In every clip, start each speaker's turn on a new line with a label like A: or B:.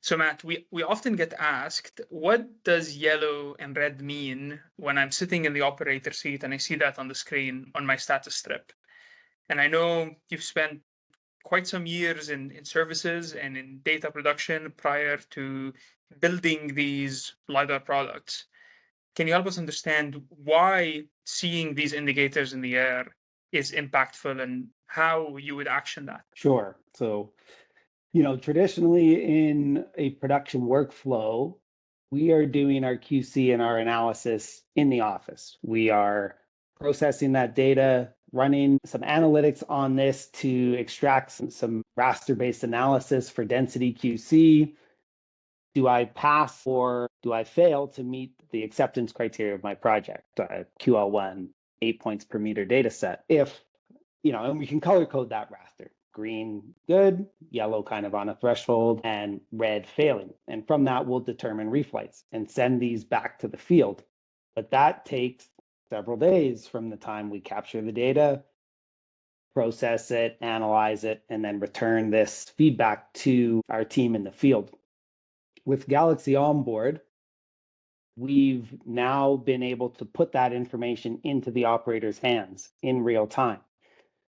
A: So Matt, we often get asked, what does yellow and red mean when I'm sitting in the operator seat and I see that on the screen on my status strip? And I know you've spent quite some years in services and in data production prior to building these LiDAR products. Can you help us understand why seeing these indicators in the air is impactful and how you would action that?
B: Sure. So, traditionally in a production workflow, we are doing our QC and our analysis in the office. We are processing that data, running some analytics on this to extract some raster-based analysis for density QC. Do I pass or do I fail to meet the acceptance criteria of my project? QL1, 8 points per meter data set. If and we can color code that raster. Green, good, yellow kind of on a threshold, and red failing. And from that, we'll determine reflights and send these back to the field. But that takes several days from the time we capture the data, process it, analyze it, and then return this feedback to our team in the field. With Galaxy Onboard, we've now been able to put that information into the operator's hands in real time.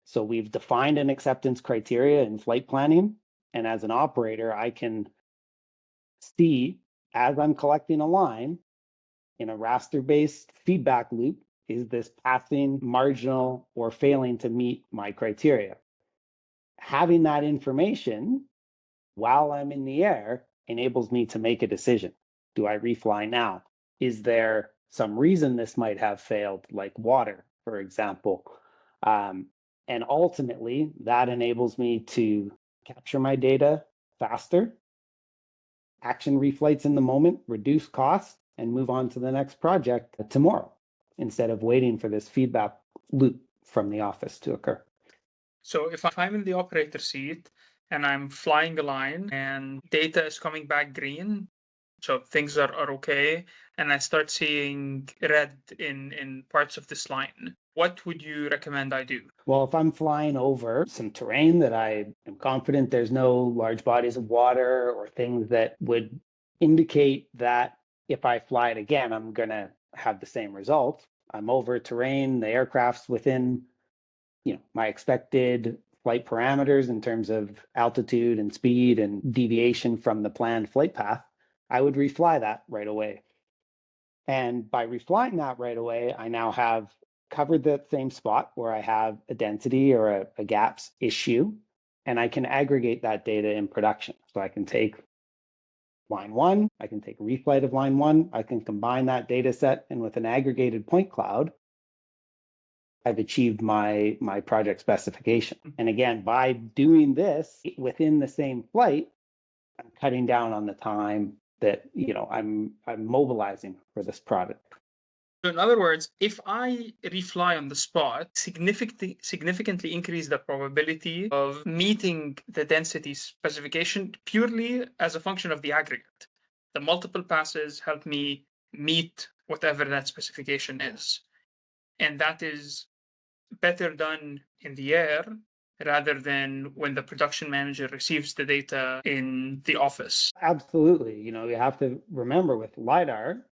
B: So we've defined an acceptance criteria in flight planning. And as an operator, I can see as I'm collecting a line in a raster-based feedback loop, is this passing, marginal, or failing to meet my criteria? Having that information while I'm in the air enables me to make a decision. Do I refly now? Is there some reason this might have failed, like water, for example? And ultimately, that enables me to capture my data faster, action reflights in the moment, reduce costs, and move on to the next project tomorrow instead of waiting for this feedback loop from the office to occur.
A: So if I'm in the operator seat and I'm flying a line and data is coming back green, so things are okay, and I start seeing red in parts of this line, what would you recommend I do?
B: Well, if I'm flying over some terrain that I am confident there's no large bodies of water or things that would indicate that if I fly it again, I'm going to have the same result. I'm over terrain, the aircraft's within, my expected flight parameters in terms of altitude and speed and deviation from the planned flight path, I would refly that right away. And by reflying that right away, I now have covered the same spot where I have a density or a gaps issue, and I can aggregate that data in production. So I can take line one, I can take a reflight of line one, I can combine that data set, and with an aggregated point cloud, I've achieved my project specification. And again, by doing this within the same flight, I'm cutting down on the time that I'm mobilizing for this product.
A: So in other words, if I refly on the spot, significantly increase the probability of meeting the density specification purely as a function of the aggregate. The multiple passes help me meet whatever that specification is. And that is better done in the air rather than when the production manager receives the data in the office.
B: Absolutely. You have to remember with LiDAR,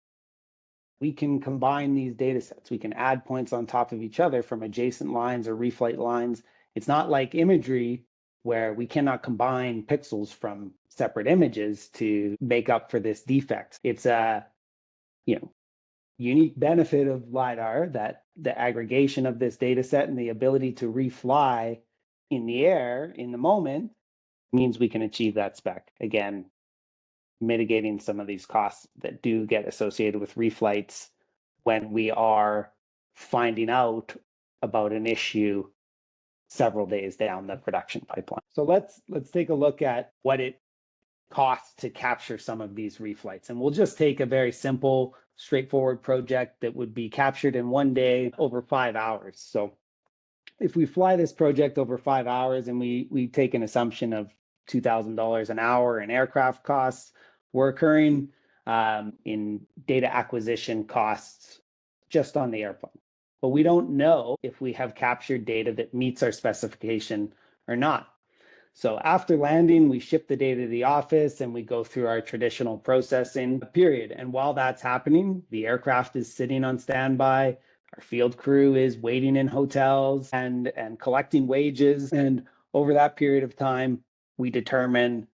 B: we can combine these data sets. We can add points on top of each other from adjacent lines or reflight lines. It's not like imagery where we cannot combine pixels from separate images to make up for this defect. It's a, unique benefit of LiDAR that the aggregation of this data set and the ability to refly in the air in the moment means we can achieve that spec. Again, mitigating some of these costs that do get associated with reflights when we are finding out about an issue several days down the production pipeline. So let's take a look at what it costs to capture some of these reflights. And we'll just take a very simple, straightforward project that would be captured in one day over 5 hours. So if we fly this project over 5 hours and we take an assumption of $2,000 an hour in aircraft costs, we're occurring in data acquisition costs just on the airplane. But we don't know if we have captured data that meets our specification or not. So after landing, we ship the data to the office and we go through our traditional processing period. And while that's happening, the aircraft is sitting on standby. Our field crew is waiting in hotels and collecting wages. And over that period of time, we determine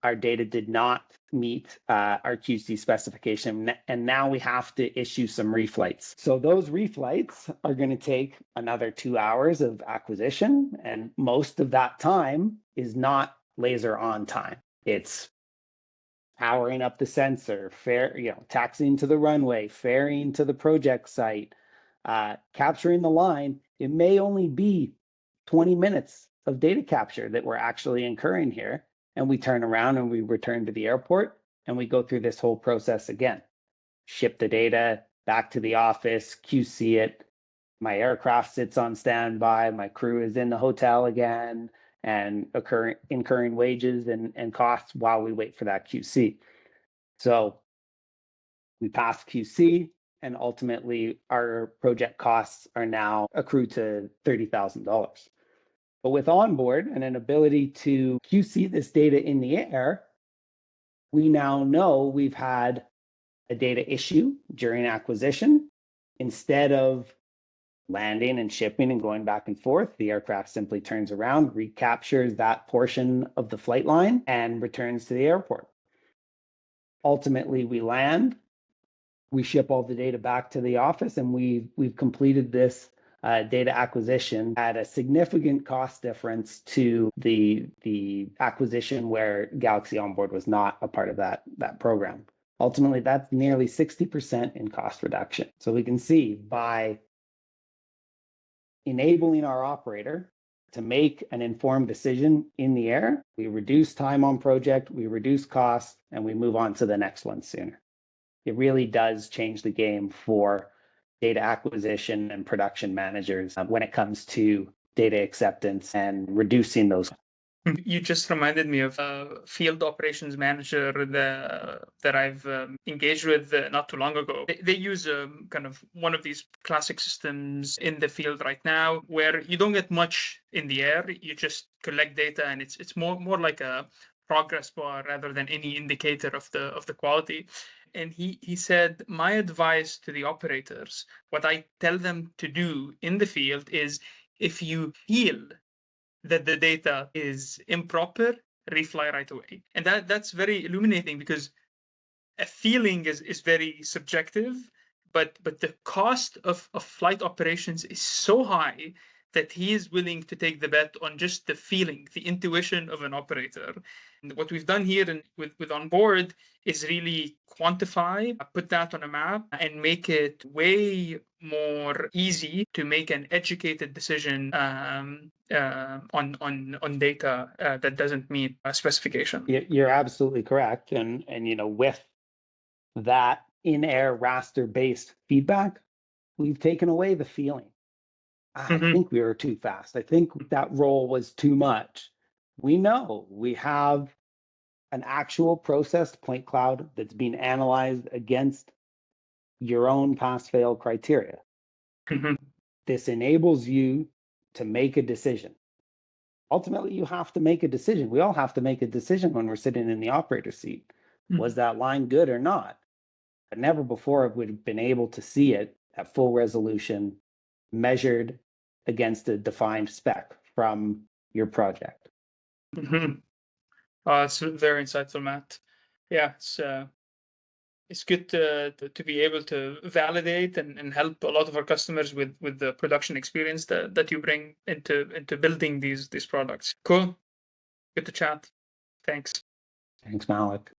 B: our data did not meet our QC specification. And now we have to issue some reflights. So those reflights are going to take another 2 hours of acquisition. And most of that time is not laser on time. It's powering up the sensor, taxiing to the runway, ferrying to the project site, capturing the line. It may only be 20 minutes of data capture that we're actually incurring here. And we turn around and we return to the airport and we go through this whole process again. Ship the data back to the office, QC it. My aircraft sits on standby. My crew is in the hotel again and incurring wages and costs while we wait for that QC. So we pass QC, and ultimately our project costs are now accrued to $30,000. But with Onboard and an ability to QC this data in the air, we now know we've had a data issue during acquisition. Instead of landing and shipping and going back and forth, the aircraft simply turns around, recaptures that portion of the flight line, and returns to the airport. Ultimately, we land, we ship all the data back to the office, and we've completed this data acquisition at a significant cost difference to the acquisition where Galaxy Onboard was not a part of that program. Ultimately, that's nearly 60% in cost reduction. So we can see by enabling our operator to make an informed decision in the air, we reduce time on project, we reduce costs, and we move on to the next one sooner. It really does change the game for data acquisition and production managers when it comes to data acceptance and reducing those.
A: You just reminded me of a field operations manager that I've engaged with not too long ago. They use kind of one of these classic systems in the field right now where you don't get much in the air. You just collect data, and it's more like a progress bar rather than any indicator of the quality. And he said, my advice to the operators, what I tell them to do in the field is, if you feel that the data is improper, refly right away. And that's very illuminating, because a feeling is very subjective, but the cost of flight operations is so high that he is willing to take the bet on just the feeling, the intuition of an operator. And what we've done here with Onboard is really quantify, put that on a map, and make it way more easy to make an educated decision on data that doesn't meet a specification.
B: You're absolutely correct, and with that in-air raster-based feedback, we've taken away the feeling. I think we were too fast. I think that roll was too much. We know we have an actual processed point cloud that's being analyzed against your own pass-fail criteria. This enables you to make a decision. Ultimately, you have to make a decision. We all have to make a decision when we're sitting in the operator seat. Was that line good or not? But never before have we been able to see it at full resolution, measured against a defined spec from your project.
A: It's very insightful, Matt. Yeah, it's good to be able to validate and help a lot of our customers with the production experience that you bring into building these products. Cool. Good to chat. Thanks.
B: Thanks, Malik.